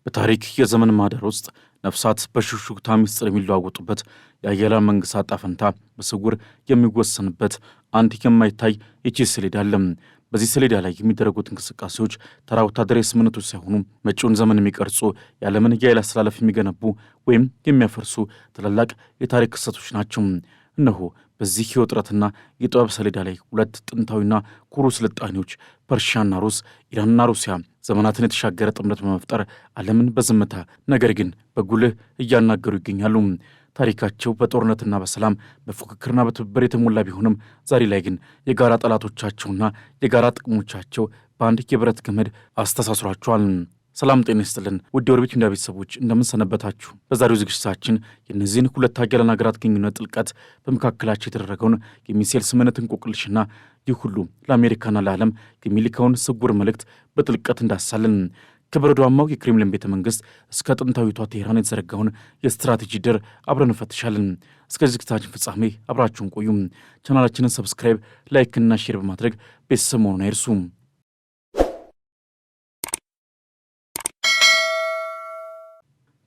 በታሪክ የዘመን ማህደር ውስጥ ነፍሳት በሹክሹክታ ምስጢር የሚለዋወጡበት የአያሌ መንግስታት ዕጣ ፈንታ በስውር የሚወሰንበት አንድ የማይታይ የቼዝ ሰሌዳ አለ። በዚህ ሰሌዳ ላይ የሚደረጉት እንቅስቃሴዎች ተራ ወታደራዊ ስምምነቶች ሳይሆኑ መጪውን ዘመን የሚቀርጹ የዓለምን የኃይል አስተላለፍ የሚገነቡ ወይም የሚያፈርሱ ታላላቅ የታሪክ ክስተቶች ናቸው። እነሆ በዚህ የውጥረትና የጥበብ ሰሌዳ ላይ ሁለት ጥንታዊና ኩሩ ስልጣኔዎች ፐርሺያና ሩስ፣ ኢራንና ሩሲያ ዘመናትን የተሻገረ ጥምረት በመፍጠር ዓለምን በዝምታ ነገር ግን በጉልህ እያናገሩ ይገኛሉ። ታሪካቸው በጦርነትና በሰላም በፉክክርና በትብብር የተሞላ ቢሆንም ዛሬ ላይ ግን የጋራ ጠላቶቻቸውና የጋራ ጥቅሞቻቸው በአንድ የብረት ገመድ አስተሳስሯቸዋል። ሰላም ጤና ይስጥልን ውድ የኦርቢት ሚዲያ ቤተሰቦች እንደምን ሰነበታችሁ? በዛሬው ዝግጅታችን የእነዚህን ሁለት ሀያላን ሀገራት ግንኙነት ጥልቀት፣ በመካከላቸው የተደረገውን የሚሳኤል ስምምነት እንቆቅልሽና ይህ ሁሉ ለአሜሪካና ለዓለም የሚልከውን ስውር መልእክት በጥልቀት እንዳሳለን። ከበረዷማው የክሬምሊን ቤተ መንግስት እስከ ጥንታዊቷ ቴህራን የተዘረጋውን የስትራቴጂ ድር አብረን እንፈትሻለን። እስከ ዝግጅታችን ፍጻሜ አብራችሁን ቆዩ። ቻናላችንን ሰብስክራይብ፣ ላይክና ሼር በማድረግ ቤተሰብ መሆኑን አይርሱ።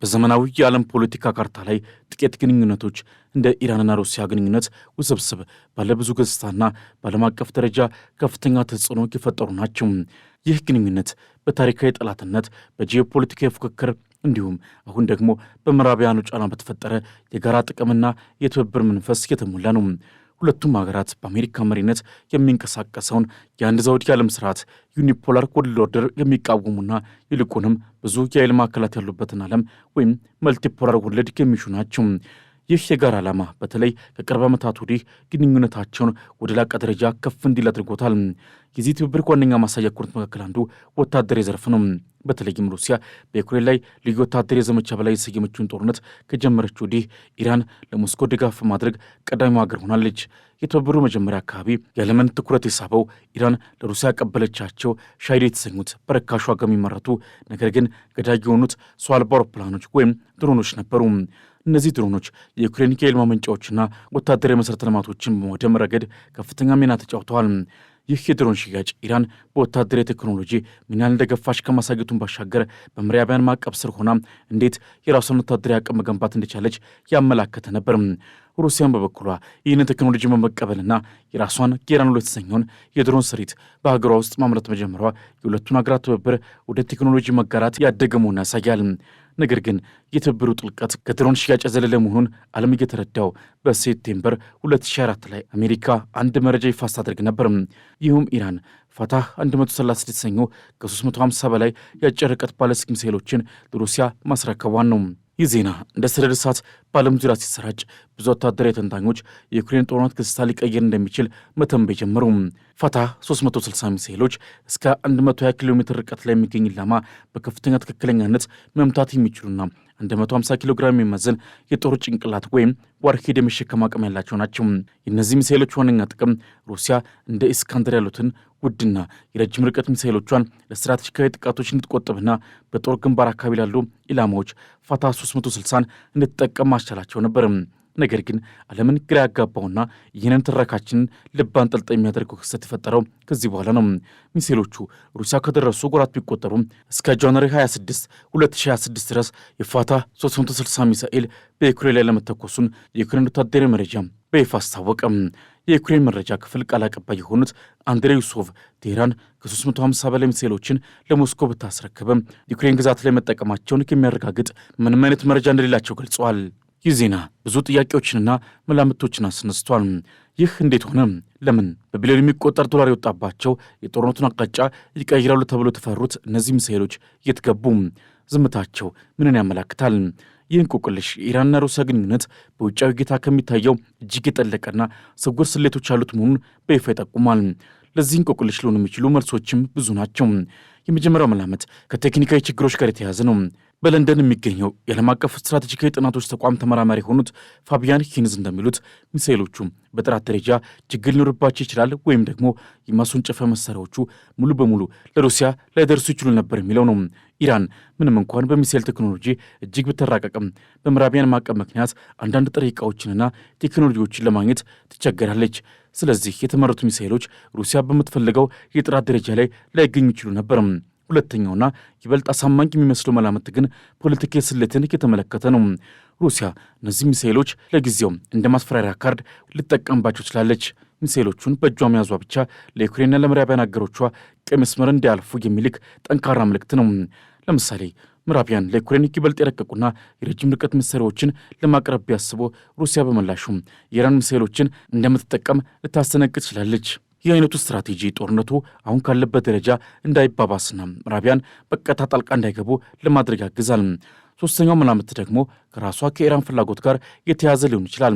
በዘመናዊ የዓለም ፖለቲካ ካርታ ላይ ጥቂት ግንኙነቶች እንደ ኢራንና ሩሲያ ግንኙነት ውስብስብ ባለብዙ ገጽታና በዓለም አቀፍ ደረጃ ከፍተኛ ተጽዕኖ የፈጠሩ ናቸው። ይህ ግንኙነት በታሪካዊ ጠላትነት፣ በጂኦፖለቲካዊ ፉክክር እንዲሁም አሁን ደግሞ በምዕራባውያኑ ጫና በተፈጠረ የጋራ ጥቅምና የትብብር መንፈስ የተሞላ ነው። ሁለቱም ሀገራት በአሜሪካ መሪነት የሚንቀሳቀሰውን የአንድ ዘውድ የዓለም ስርዓት ዩኒፖላር ወርልድ ኦርደር የሚቃወሙና ይልቁንም ብዙ የኃይል ማዕከላት ያሉበትን ዓለም ወይም መልቲፖላር ወርልድ የሚሹ ናቸው። ይህ የጋራ ዓላማ በተለይ ከቅርብ ዓመታት ወዲህ ግንኙነታቸውን ወደ ላቀ ደረጃ ከፍ እንዲል አድርጎታል። የዚህ ትብብር ዋነኛ ማሳያ ከሆኑት መካከል አንዱ ወታደራዊ ዘርፍ ነው። በተለይም ሩሲያ በዩክሬን ላይ ልዩ ወታደራዊ ዘመቻ በላይ የሰየመችውን ጦርነት ከጀመረች ወዲህ ኢራን ለሞስኮ ድጋፍ ማድረግ ቀዳሚው ሀገር ሆናለች። የትብብሩ መጀመሪያ አካባቢ የዓለምን ትኩረት የሳበው ኢራን ለሩሲያ ያቀበለቻቸው ሻሂድ የተሰኙት በርካሽ ዋጋ የሚመረቱ ነገር ግን ገዳይ የሆኑት ሰው አልባ አውሮፕላኖች ወይም ድሮኖች ነበሩ። እነዚህ ድሮኖች የዩክሬን የኃይል ማመንጫዎችና ወታደራዊ መሠረተ ልማቶችን በማውደም ረገድ ከፍተኛ ሚና ተጫውተዋል። ይህ የድሮን ሽያጭ ኢራን በወታደራዊ ቴክኖሎጂ ምን ያህል እንደገፋች ከማሳየቱን ባሻገር በምዕራባውያን ማዕቀብ ስር ሆና እንዴት የራሷን ወታደራዊ አቅም መገንባት እንደቻለች ያመላከተ ነበር። ሩሲያን በበኩሏ ይህንን ቴክኖሎጂ በመቀበልና የራሷን ጌራን የተሰኘውን የድሮን ስሪት በሀገሯ ውስጥ ማምረት መጀመሯ የሁለቱን ሀገራት ትብብር ወደ ቴክኖሎጂ መጋራት ያደገ መሆኑን ያሳያል። ነገር ግን የትብብሩ ጥልቀት ከድሮን ሽያጭ የዘለለ መሆኑን ዓለም እየተረዳው በሴፕቴምበር 2004 ላይ አሜሪካ አንድ መረጃ ይፋ ስታደርግ ነበር። ይህም ኢራን ፋታህ 136 የተሰኘው ከ350 በላይ የአጭር ርቀት ባለስቲክ ሚሳኤሎችን ለሩሲያ ማስረከቧን ነው። ይህ ዜና እንደ ሰደድ እሳት በዓለም ዙሪያ ሲሰራጭ ብዙ ወታደራዊ ተንታኞች የዩክሬን ጦርነት ገጽታ ሊቀየር እንደሚችል መተንበይ ጀመሩ። ፋታህ 360 ሚሳኤሎች እስከ 120 ኪሎ ሜትር ርቀት ላይ የሚገኝ ኢላማ በከፍተኛ ትክክለኛነት መምታት የሚችሉና 150 ኪሎ ግራም የሚመዝን የጦር ጭንቅላት ወይም ዋርሄድ የመሸከም አቅም ያላቸው ናቸው። የእነዚህ ሚሳኤሎች ዋነኛ ጥቅም ሩሲያ እንደ ኢስካንደር ያሉትን ውድና የረጅም ርቀት ሚሳኤሎቿን ለስትራቴጂካዊ ጥቃቶች እንድትቆጥብና በጦር ግንባር አካባቢ ላሉ ኢላማዎች ፋታህ 360ን እንድትጠቀም ማስቻላቸው ነበር። ነገር ግን ዓለምን ግራ ያጋባውና ይህንን ትረካችንን ልብ አንጠልጣይ የሚያደርገው ክስተት የፈጠረው ከዚህ በኋላ ነው። ሚሳኤሎቹ ሩሲያ ከደረሱ ወራት ቢቆጠሩም እስከ ጃንዋሪ 26 2026 ድረስ የፋታህ 360 ሚሳኤል በዩክሬን ላይ ለመተኮሱን የዩክሬን ወታደራዊ መረጃ በይፋ አስታወቀ። የዩክሬን መረጃ ክፍል ቃል አቀባይ የሆኑት አንድሬይ ዩሶቭ ቴህራን ከ350 በላይ ሚሳኤሎችን ለሞስኮ ብታስረክብም ዩክሬን ግዛት ላይ መጠቀማቸውን የሚያረጋግጥ ምንም አይነት መረጃ እንደሌላቸው ገልጸዋል። ይህ ዜና ብዙ ጥያቄዎችንና መላምቶችን አስነስቷል። ይህ እንዴት ሆነ? ለምን? በቢሊዮን የሚቆጠር ዶላር የወጣባቸው የጦርነቱን አቅጣጫ ይቀይራሉ ተብሎ የተፈሩት እነዚህ ሚሳኤሎች የት ገቡ? ዝምታቸው ምንን ያመላክታል? ይህ እንቆቅልሽ የኢራንና ሩሲያ ግንኙነት በውጫዊ ጌታ ከሚታየው እጅግ የጠለቀና ስውር ስሌቶች ያሉት መሆኑን በይፋ ይጠቁማል። ለዚህ እንቆቅልሽ ሊሆኑ የሚችሉ መልሶችም ብዙ ናቸው። የመጀመሪያው መላመት ከቴክኒካዊ ችግሮች ጋር የተያያዘ ነው። በለንደን የሚገኘው የዓለም አቀፍ ስትራቴጂካዊ ጥናቶች ተቋም ተመራማሪ የሆኑት ፋቢያን ሂንዝ እንደሚሉት ሚሳኤሎቹ በጥራት ደረጃ ችግር ሊኖርባቸው ይችላል ወይም ደግሞ የማስወንጨፊያ መሳሪያዎቹ ሙሉ በሙሉ ለሩሲያ ላይደርሱ ይችሉ ነበር የሚለው ነው። ኢራን ምንም እንኳን በሚሳኤል ቴክኖሎጂ እጅግ ብትራቀቅም በምዕራባውያን ማዕቀብ ምክንያት አንዳንድ ጥሬ ዕቃዎችንና ቴክኖሎጂዎችን ለማግኘት ትቸገራለች። ስለዚህ የተመረቱ ሚሳኤሎች ሩሲያ በምትፈልገው የጥራት ደረጃ ላይ ላይገኙ ይችሉ ነበር። ሁለተኛውና ይበልጥ አሳማኝ የሚመስለው መላምት ግን ፖለቲካዊ ስሌትን የተመለከተ ነው። ሩሲያ እነዚህ ሚሳኤሎች ለጊዜው እንደ ማስፈራሪያ ካርድ ልትጠቀምባቸው ትችላለች። ሚሳኤሎቹን በእጇ መያዟ ብቻ ለዩክሬንና ለምዕራባውያን አገሮቿ ቀይ መስመር እንዲያልፉ የሚልክ ጠንካራ ምልክት ነው። ለምሳሌ ምዕራባውያን ለዩክሬን ይበልጥ የረቀቁና የረጅም ርቀት መሳሪያዎችን ለማቅረብ ቢያስቡ ሩሲያ በመላሹ የኢራን ሚሳኤሎችን እንደምትጠቀም ልታስተነቅቅ ትችላለች። ይህ አይነቱ ስትራቴጂ ጦርነቱ አሁን ካለበት ደረጃ እንዳይባባስና ምዕራባውያን በቀጥታ ጣልቃ እንዳይገቡ ለማድረግ ያግዛል። ሶስተኛው መላምት ደግሞ ከራሷ ከኢራን ፍላጎት ጋር የተያዘ ሊሆን ይችላል።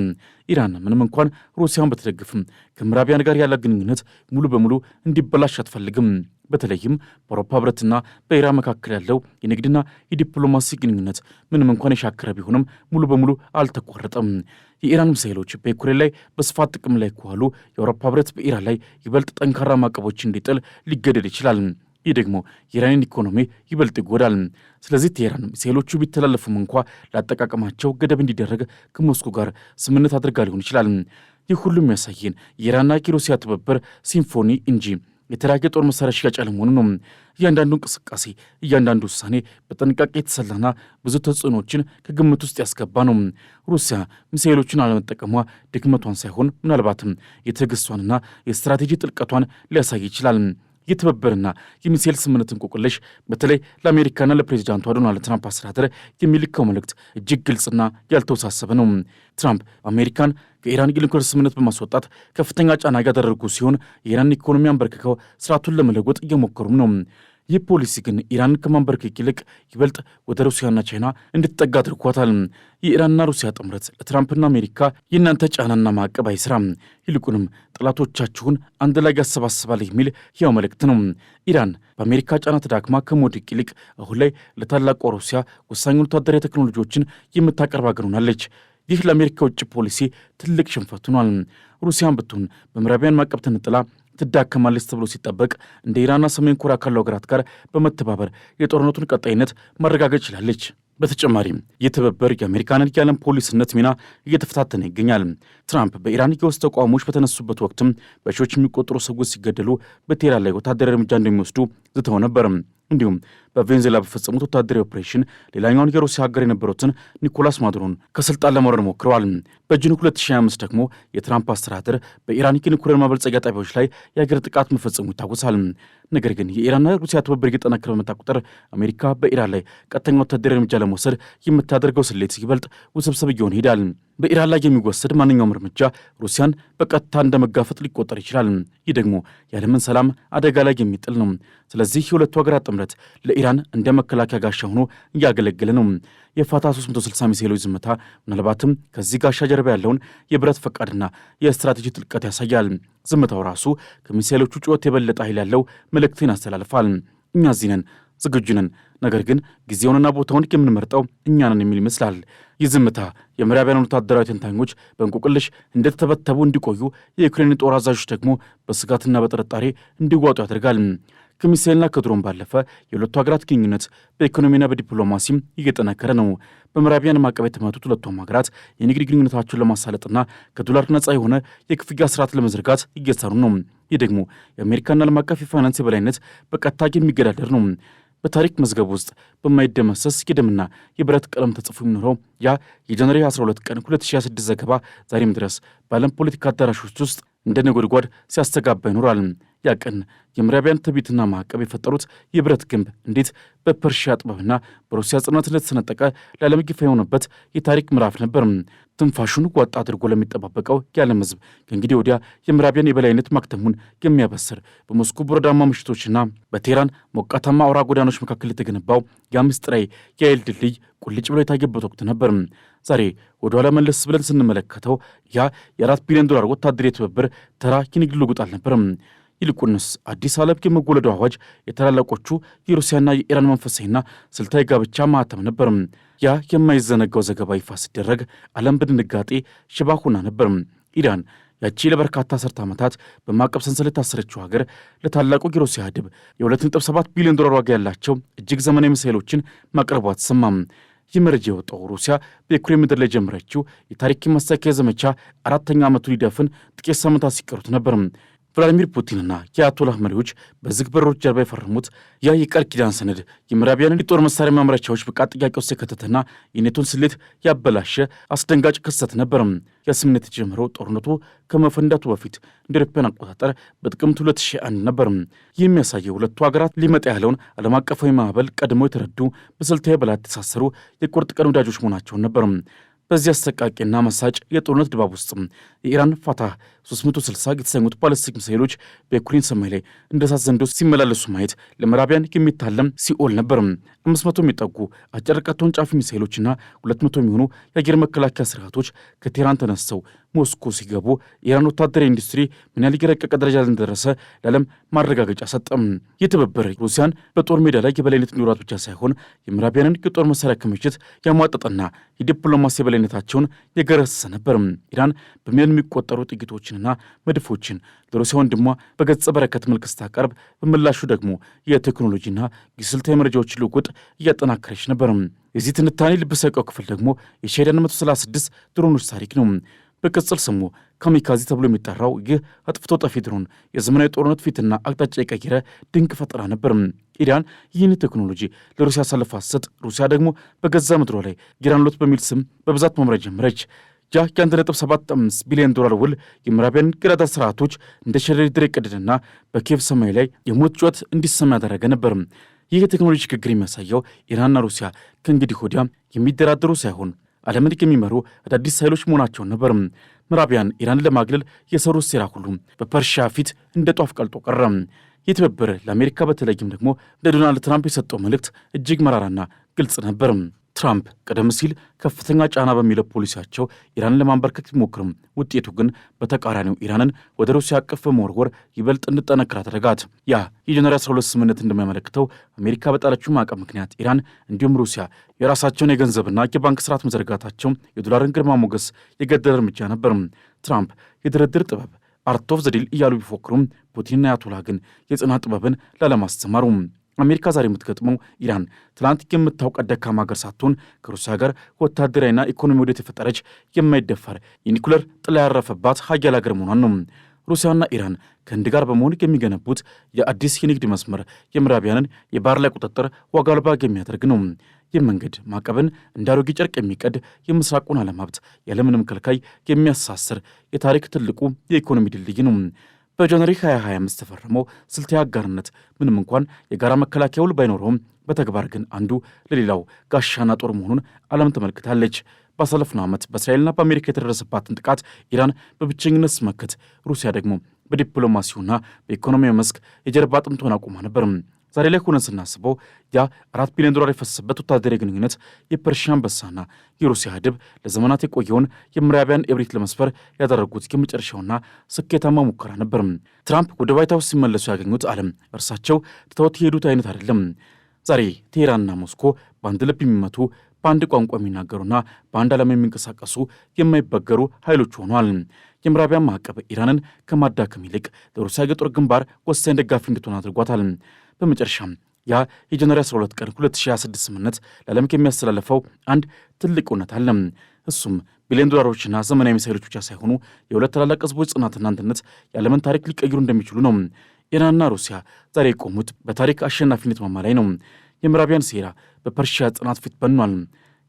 ኢራን ምንም እንኳን ሩሲያን በተደግፍም ከምዕራባውያን ጋር ያለ ግንኙነት ሙሉ በሙሉ እንዲበላሽ አትፈልግም። በተለይም በአውሮፓ ህብረትና በኢራን መካከል ያለው የንግድና የዲፕሎማሲ ግንኙነት ምንም እንኳን የሻከረ ቢሆንም ሙሉ በሙሉ አልተቋረጠም። የኢራን ሚሳኤሎች በዩክሬን ላይ በስፋት ጥቅም ላይ ከዋሉ የአውሮፓ ህብረት በኢራን ላይ ይበልጥ ጠንካራ ማዕቀቦች እንዲጥል ሊገደድ ይችላል። ይህ ደግሞ የኢራንን ኢኮኖሚ ይበልጥ ይጎዳል። ስለዚህ ቴህራን ሚሳኤሎቹ ቢተላለፉም እንኳ ለአጠቃቀማቸው ገደብ እንዲደረግ ከሞስኮ ጋር ስምምነት አድርጋ ሊሆን ይችላል። ይህ ሁሉም ያሳየን የኢራንና የሩሲያ ትብብር ሲምፎኒ እንጂ የተለያየ ጦር መሳሪያ ሽያጭ አለመሆኑ ነው። እያንዳንዱ እንቅስቃሴ፣ እያንዳንዱ ውሳኔ በጥንቃቄ የተሰላና ብዙ ተጽዕኖችን ከግምት ውስጥ ያስገባ ነው። ሩሲያ ሚሳኤሎቹን አለመጠቀሟ ድክመቷን ሳይሆን ምናልባትም የትዕግስቷንና የስትራቴጂ ጥልቀቷን ሊያሳይ ይችላል። የትብብርና የሚሳኤል ስምምነት እንቆቅልሽ በተለይ ለአሜሪካና ለፕሬዚዳንቷ ዶናልድ ትራምፕ አስተዳደር የሚልከው መልእክት እጅግ ግልጽና ያልተወሳሰበ ነው። ትራምፕ አሜሪካን ከኢራን የኒውክሌር ስምምነት በማስወጣት ከፍተኛ ጫና ያደረጉ ሲሆን የኢራን ኢኮኖሚ አንበርክከው ስርዓቱን ለመለወጥ እየሞከሩም ነው። ይህ ፖሊሲ ግን ኢራንን ከማንበርከክ ይልቅ ይበልጥ ወደ ሩሲያና ቻይና እንድትጠጋ አድርጓታል። የኢራንና ሩሲያ ጥምረት ለትራምፕና አሜሪካ የእናንተ ጫናና ማዕቀብ አይስራም፣ ይልቁንም ጠላቶቻችሁን አንድ ላይ ያሰባስባል የሚል ሕያው መልእክት ነው። ኢራን በአሜሪካ ጫና ተዳክማ ከመውደቅ ይልቅ አሁን ላይ ለታላቋ ሩሲያ ወሳኝ ወታደራዊ ቴክኖሎጂዎችን የምታቀርብ አገር ሆናለች። ይህ ለአሜሪካ ውጭ ፖሊሲ ትልቅ ሽንፈት ሆኗል። ሩሲያን ብትሆን በምዕራባውያን ማዕቀብ ተነጥላ ትዳከማለች ተብሎ ሲጠበቅ እንደ ኢራንና ሰሜን ኮሪያ ካሉ ሀገራት ጋር በመተባበር የጦርነቱን ቀጣይነት ማረጋገጥ ችላለች። በተጨማሪም የትብብር የአሜሪካንን የዓለም ፖሊስነት ሚና እየተፈታተነ ይገኛል። ትራምፕ በኢራን የውስጥ ተቃውሞዎች በተነሱበት ወቅትም በሺዎች የሚቆጠሩ ሰዎች ሲገደሉ በቴህራን ላይ ወታደራዊ እርምጃ እንደሚወስዱ ዝተው ነበር። እንዲሁም በቬንዙዌላ በፈጸሙት ወታደራዊ ኦፕሬሽን ሌላኛውን የሩሲያ ሀገር የነበሩትን ኒኮላስ ማዱሮን ከስልጣን ለማውረድ ሞክረዋል። በጁን 2025 ደግሞ የትራምፕ አስተዳደር በኢራን የኒኩሌር ማበልጸጊያ ጣቢያዎች ላይ የአገር ጥቃት መፈጸሙ ይታወሳል። ነገር ግን የኢራንና ሩሲያ ትብብር እየጠነከረ በመጣ ቁጥር አሜሪካ በኢራን ላይ ቀጥተኛ ወታደራዊ እርምጃ ለመውሰድ የምታደርገው ስሌት ይበልጥ ውስብስብ እየሆነ ይሄዳል። በኢራን ላይ የሚወሰድ ማንኛውም እርምጃ ሩሲያን በቀጥታ እንደ መጋፈጥ ሊቆጠር ይችላል። ይህ ደግሞ የዓለምን ሰላም አደጋ ላይ የሚጥል ነው። ስለዚህ የሁለቱ ሀገራት ጥምረት ለኢራን እንደ መከላከያ ጋሻ ሆኖ እያገለገለ ነው። የፋታ 360 ሚሳኤሎች ዝምታ ምናልባትም ከዚህ ጋሻ ጀርባ ያለውን የብረት ፈቃድና የስትራቴጂ ጥልቀት ያሳያል። ዝምታው ራሱ ከሚሳኤሎቹ ጩኸት የበለጠ ኃይል ያለው መልእክትን ያስተላልፋል። እኛ እዚህ ነን፣ ዝግጁ ነን፣ ነገር ግን ጊዜውንና ቦታውን የምንመርጠው እኛ ነን የሚል ይመስላል። ይህ ዝምታ የምዕራባውያን ወታደራዊ ተንታኞች በእንቆቅልሽ እንደተተበተቡ እንዲቆዩ፣ የዩክሬን ጦር አዛዦች ደግሞ በስጋትና በጥርጣሬ እንዲዋጡ ያደርጋል። ከሚሳኤልና ከድሮን ባለፈ የሁለቱ ሀገራት ግንኙነት በኢኮኖሚና በዲፕሎማሲም እየጠነከረ ነው። በምዕራባውያን ማዕቀብ የተመቱት ሁለቱም ሀገራት የንግድ ግንኙነታቸውን ለማሳለጥና ከዶላር ነጻ የሆነ የክፍያ ስርዓት ለመዘርጋት እየሰሩ ነው። ይህ ደግሞ የአሜሪካና ዓለም አቀፍ የፋይናንስ የበላይነት በቀጥታ የሚገዳደር ነው። በታሪክ መዝገብ ውስጥ በማይደመሰስ የደምና የብረት ቀለም ተጽፎ የሚኖረው ያ የጃንዋሪ 12 ቀን 2026 ዘገባ ዛሬም ድረስ በዓለም ፖለቲካ አዳራሾች ውስጥ እንደ ነጎድጓድ ሲያስተጋባ ይኖራል። ያ ቀን የምዕራባውያን ትዕቢትና ማዕቀብ የፈጠሩት የብረት ግንብ እንዴት በፐርሺያ ጥበብና በሩሲያ ጽናት እንደተሰነጠቀ ለዓለም ይፋ የሆነበት የታሪክ ምዕራፍ ነበር። ትንፋሹን ዋጣ አድርጎ ለሚጠባበቀው የዓለም ሕዝብ ከእንግዲህ ወዲያ የምዕራባውያን የበላይነት ማክተሙን የሚያበስር በሞስኮ በረዳማ ምሽቶችና በቴህራን ሞቃታማ አውራ ጎዳኖች መካከል የተገነባው ያ ምስጢራዊ የኃይል ድልድይ ቁልጭ ብሎ የታየበት ወቅት ነበር። ዛሬ ወደ ኋላ መለስ ብለን ስንመለከተው ያ የ4 ቢሊዮን ዶላር ወታደራዊ ትብብር ተራ የንግድ ልውውጥ አልነበረም። ይልቁንስ አዲስ ዓለም የመወለዱ አዋጅ የታላላቆቹ የሩሲያና የኢራን መንፈሳዊና ስልታዊ ጋብቻ ማህተም ነበር። ያ የማይዘነጋው ዘገባ ይፋ ሲደረግ ዓለም በድንጋጤ ሽባ ሆና ነበር። ኢራን ያቺ ለበርካታ አስርተ ዓመታት በማዕቀብ ሰንሰለት የታሰረችው ሀገር ለታላቁ የሩሲያ ድብ የ2.7 ቢሊዮን ዶላር ዋጋ ያላቸው እጅግ ዘመናዊ ሚሳኤሎችን ማቅረቧ ተሰማም። ይህ መረጃ የወጣው ሩሲያ በዩክሬን ምድር ላይ ጀመረችው የታሪክ ማሳካያ ዘመቻ 4ኛ ዓመቱን ሊደፍን ጥቂት ሳምንታት ሲቀሩት ነበር። ቭላዲሚር ፑቲንና የአያቶላህ መሪዎች በዝግ በሮች ጀርባ የፈረሙት ያ የቃል ኪዳን ሰነድ የምዕራቢያንን የጦር መሳሪያ ማምረቻዎች ብቃት ጥያቄ ውስጥ የከተተና የኔቶን ስሌት ያበላሸ አስደንጋጭ ክስተት ነበር። ያ ስምምነት የተጀመረው ጦርነቱ ከመፈንዳቱ በፊት እንደ አውሮፓውያን አቆጣጠር በጥቅምት 2001 ነበር። ይህ የሚያሳየው ሁለቱ ሀገራት ሊመጣ ያለውን ዓለም አቀፋዊ ማዕበል ቀድመው የተረዱ በስልታዊ በላት የተሳሰሩ የቁርጥ ቀን ወዳጆች መሆናቸውን ነበር። በዚህ አሰቃቂና መሳጭ የጦርነት ድባብ ውስጥ የኢራን ፋታህ 360 የተሰኙት ባለስቲክ ሚሳይሎች በዩክሬን ሰማይ ላይ እንደ እሳት ዘንዶ ሲመላለሱ ማየት ለምዕራቢያን የሚታለም ሲኦል ነበር። 500 የሚጠጉ አጭር ርቀት ተወንጫፊ ሚሳይሎችና 200 የሚሆኑ የአየር መከላከያ ስርዓቶች ከቴህራን ተነስተው ሞስኮ ሲገቡ የኢራን ወታደራዊ ኢንዱስትሪ ምን ያህል የረቀቀ ደረጃ ላይ እንደደረሰ ለዓለም ማረጋገጫ ሰጠም። ይህ ትብብር ሩሲያን በጦር ሜዳ ላይ የበላይነት እንዲኖራት ብቻ ሳይሆን የምዕራቢያንን የጦር መሳሪያ ክምችት ያሟጠጠና የዲፕሎማሲ የበላይነታቸውን የገረሰሰ ነበር። ኢራን በሚሊዮን የሚቆጠሩ ጥይቶችንና መድፎችን ለሩሲያ ወንድሟ በገጸ በረከት መልክ ስታቀርብ፣ በምላሹ ደግሞ የቴክኖሎጂና የስልታዊ መረጃዎች ልውውጥ እያጠናከረች ነበር። የዚህ ትንታኔ ልብ ሰቀው ክፍል ደግሞ የሻሂድ 136 ድሮኖች ታሪክ ነው። በቅጽል ስሙ ካሚካዚ ተብሎ የሚጠራው ይህ አጥፍቶ ጠፊ ድሮን የዘመናዊ ጦርነት ፊትና አቅጣጫ የቀየረ ድንቅ ፈጠራ ነበር። ኢራን ይህን ቴክኖሎጂ ለሩሲያ አሳልፋ ስትሰጥ፣ ሩሲያ ደግሞ በገዛ ምድሯ ላይ ኢራን ሎት በሚል ስም በብዛት ማምረት ጀመረች። ያ የ1.75 ቢሊዮን ዶላር ውል የምዕራቢያን ግራዳ ስርዓቶች እንደ ሸረሪት ድር የቀደደና በኪየቭ ሰማይ ላይ የሞት ጩኸት እንዲሰማ ያደረገ ነበር። ይህ የቴክኖሎጂ ሽግግር የሚያሳየው ኢራንና ሩሲያ ከእንግዲህ ወዲያ የሚደራደሩ ሳይሆን ዓለምን የሚመሩ አዳዲስ ኃይሎች መሆናቸውን ነበር። ምዕራቢያን ኢራንን ለማግለል የሰሩት ሴራ ሁሉ በፐርሺያ ፊት እንደ ጧፍ ቀልጦ ቀረ። ይህ ትብብር ለአሜሪካ በተለይም ደግሞ ለዶናልድ ትራምፕ የሰጠው መልእክት እጅግ መራራና ግልጽ ነበር። ትራምፕ ቀደም ሲል ከፍተኛ ጫና በሚለው ፖሊሲያቸው ኢራንን ለማንበርከክ ቢሞክርም ውጤቱ ግን በተቃራኒው ኢራንን ወደ ሩሲያ አቅፍ በመወርወር ይበልጥ እንድጠነክር አደረጋት። ያ የጃንዋሪ 12 ስምምነት እንደሚያመለክተው አሜሪካ በጣለችው ማዕቀብ ምክንያት ኢራን እንዲሁም ሩሲያ የራሳቸውን የገንዘብና የባንክ ስርዓት መዘርጋታቸው የዶላርን ግርማ ሞገስ የገደለ እርምጃ ነበር። ትራምፕ የድርድር ጥበብ አርት ኦፍ ዘ ዲል እያሉ ቢፎክሩም ፑቲንና አያቶላ ግን የጽናት ጥበብን ላለማስተማሩ አሜሪካ ዛሬ የምትገጥመው ኢራን ትላንት የምታውቃት ደካማ ሀገር ሳትሆን ከሩሲያ ጋር ወታደራዊና ኢኮኖሚ ወደት የፈጠረች የማይደፈር የኒኩለር ጥላ ያረፈባት ሀያል ሀገር መሆኗን ነው። ሩሲያና ኢራን ከህንድ ጋር በመሆን የሚገነቡት የአዲስ የንግድ መስመር የምዕራቢያንን የባህር ላይ ቁጥጥር ዋጋ አልባ የሚያደርግ ነው። ይህ መንገድ ማዕቀብን እንደ አሮጌ ጨርቅ የሚቀድ የምስራቁን ዓለም ሀብት ያለምንም ከልካይ የሚያሳስር የታሪክ ትልቁ የኢኮኖሚ ድልድይ ነው። በጃንዋሪ 2025 ተፈረመው ስልታዊ አጋርነት ምንም እንኳን የጋራ መከላከያ ውል ባይኖረውም በተግባር ግን አንዱ ለሌላው ጋሻና ጦር መሆኑን ዓለም ተመልክታለች። ባሳለፍነው ዓመት በእስራኤልና በአሜሪካ የተደረሰባትን ጥቃት ኢራን በብቸኝነት ስትመክት፣ ሩሲያ ደግሞ በዲፕሎማሲውና በኢኮኖሚያዊ መስክ የጀርባ አጥንት ሆና ቆማ ነበር። ዛሬ ላይ ሆነን ስናስበው ያ $4 ቢሊዮን የፈሰሰበት ወታደራዊ ግንኙነት የፐርሺያ አንበሳና የሩሲያ ድብ ለዘመናት የቆየውን የምዕራቢያን እብሪት ለመስፈር ያደረጉት የመጨረሻውና ስኬታማ ሙከራ ነበር። ትራምፕ ወደ ዋይት ሃውስ ሲመለሱ ያገኙት ዓለም እርሳቸው ትተውት የሄዱት አይነት አይደለም። ዛሬ ቴህራንና ሞስኮ በአንድ ልብ የሚመቱ፣ በአንድ ቋንቋ የሚናገሩና በአንድ ዓለም የሚንቀሳቀሱ የማይበገሩ ኃይሎች ሆኗል። የምዕራቢያን ማዕቀብ ኢራንን ከማዳከም ይልቅ ለሩሲያ የጦር ግንባር ወሳኝ ደጋፊ እንድትሆን አድርጓታል። በመጨረሻም ያ የጃንዋሪ 12 ቀን 2026 ስምምነት ለዓለም የሚያስተላልፈው አንድ ትልቅ እውነት አለ። እሱም ቢሊዮን ዶላሮችና ዘመናዊ ሚሳይሎች ብቻ ሳይሆኑ የሁለት ታላላቅ ህዝቦች ጽናትና አንድነት የዓለምን ታሪክ ሊቀይሩ እንደሚችሉ ነው። ኢራንና ሩሲያ ዛሬ የቆሙት በታሪክ አሸናፊነት ማማ ላይ ነው። የምዕራቢያን ሴራ በፐርሺያ ጽናት ፊት በኗል።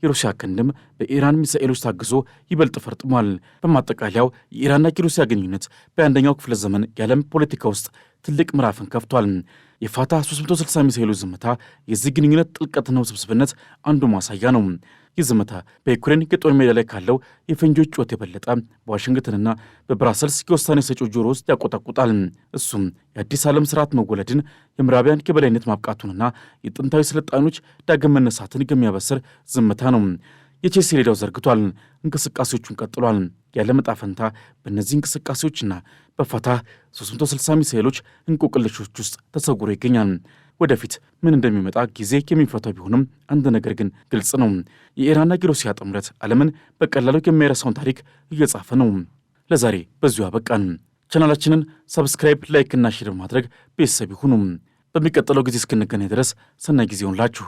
የሩሲያ ክንድም በኢራን ሚሳኤሎች ታግዞ ይበልጥ ፈርጥሟል። በማጠቃለያው የኢራንና የሩሲያ ግንኙነት በአንደኛው ክፍለ ዘመን የዓለም ፖለቲካ ውስጥ ትልቅ ምዕራፍን ከፍቷል። የፋታህ 360 ሚሳኤሎች ዝምታ የዚህ ግንኙነት ጥልቀትና ውስብስብነት አንዱ ማሳያ ነው። ይህ ዝምታ በዩክሬን የጦር ሜዳ ላይ ካለው የፈንጂዎች ጩኸት የበለጠ በዋሽንግተንና በብራሰልስ የውሳኔ ሰጪው ጆሮ ውስጥ ያቆጠቁጣል። እሱም የአዲስ ዓለም ስርዓት መወለድን፣ የምዕራቢያን የበላይነት ማብቃቱንና የጥንታዊ ስልጣኖች ዳግም መነሳትን የሚያበስር ዝምታ ነው። የቼስ ሰሌዳው ዘርግቷል። እንቅስቃሴዎቹን ቀጥሏል። የዓለም ዕጣ ፈንታ በእነዚህ እንቅስቃሴዎችና በፋታህ 360 ሚሳኤሎች እንቆቅልሾች ውስጥ ተሰውሮ ይገኛል። ወደፊት ምን እንደሚመጣ ጊዜ የሚፈታው ቢሆንም አንድ ነገር ግን ግልጽ ነው። የኢራንና የሩሲያ ጥምረት ዓለምን በቀላሉ የማይረሳውን ታሪክ እየጻፈ ነው። ለዛሬ በዚሁ አበቃን። ቻናላችንን ሰብስክራይብ፣ ላይክ እና ሼር በማድረግ ቤተሰብ ይሁኑ። በሚቀጥለው ጊዜ እስክንገናኝ ድረስ ሰናይ ጊዜ ይሁንላችሁ።